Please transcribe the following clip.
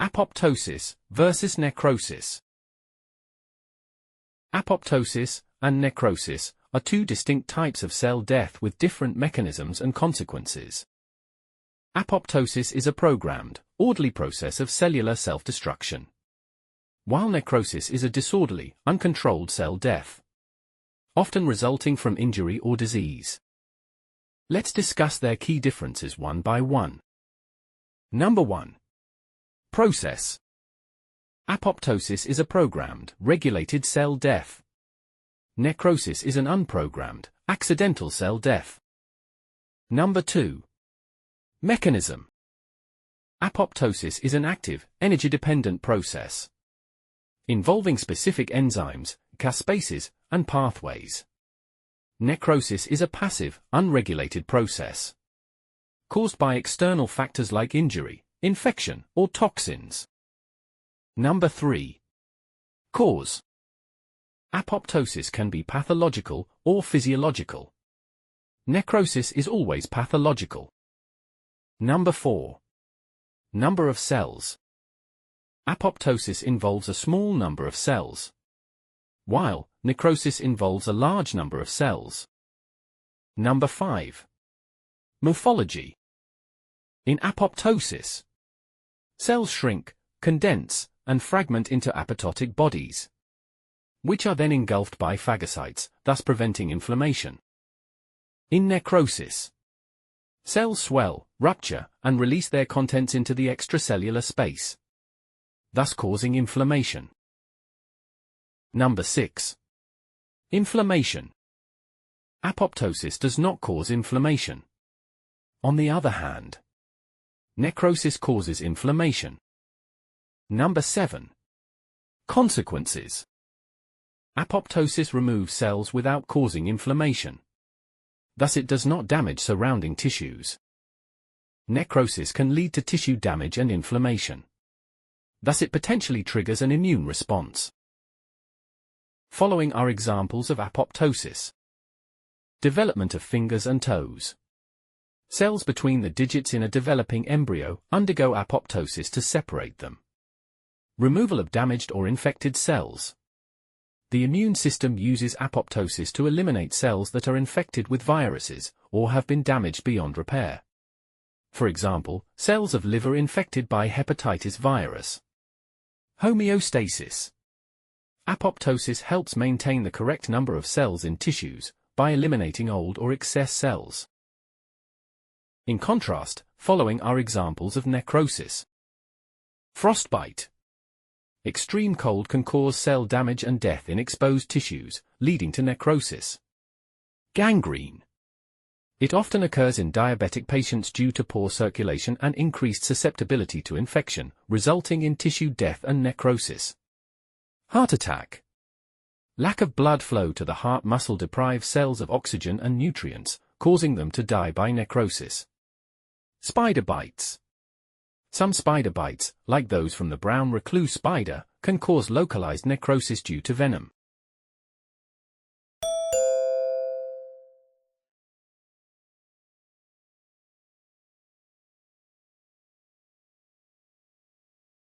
Apoptosis versus necrosis. Apoptosis and necrosis are two distinct types of cell death with different mechanisms and consequences. Apoptosis is a programmed, orderly process of cellular self-destruction, while necrosis is a disorderly, uncontrolled cell death, often resulting from injury or disease. Let's discuss their key differences one by one. Number 1. Process. Apoptosis is a programmed, regulated cell death. Necrosis is an unprogrammed, accidental cell death. Number 2. Mechanism. Apoptosis is an active, energy-dependent process involving specific enzymes, caspases, and pathways. Necrosis is a passive, unregulated process caused by external factors like injury, infection, or toxins. Number 3. Cause. Apoptosis can be pathological or physiological. Necrosis is always pathological. Number 4. Number of cells. Apoptosis involves a small number of cells, while necrosis involves a large number of cells. Number 5. Morphology. In apoptosis, cells shrink, condense, and fragment into apoptotic bodies, which are then engulfed by phagocytes, thus preventing inflammation. In necrosis, cells swell, rupture, and release their contents into the extracellular space, thus causing inflammation. Number 6. Inflammation. Apoptosis does not cause inflammation. On the other hand, necrosis causes inflammation. Number 7. Consequences. Apoptosis removes cells without causing inflammation. Thus it does not damage surrounding tissues. Necrosis can lead to tissue damage and inflammation. Thus it potentially triggers an immune response. Following are examples of apoptosis. Development of fingers and toes. Cells between the digits in a developing embryo undergo apoptosis to separate them. Removal of damaged or infected cells. The immune system uses apoptosis to eliminate cells that are infected with viruses or have been damaged beyond repair. For example, cells of liver infected by hepatitis virus. Homeostasis. Apoptosis helps maintain the correct number of cells in tissues by eliminating old or excess cells. In contrast, following are examples of necrosis. Frostbite. Extreme cold can cause cell damage and death in exposed tissues, leading to necrosis. Gangrene. It often occurs in diabetic patients due to poor circulation and increased susceptibility to infection, resulting in tissue death and necrosis. Heart attack. Lack of blood flow to the heart muscle deprives cells of oxygen and nutrients, causing them to die by necrosis. Spider bites. Some spider bites, like those from the brown recluse spider, can cause localized necrosis due to venom.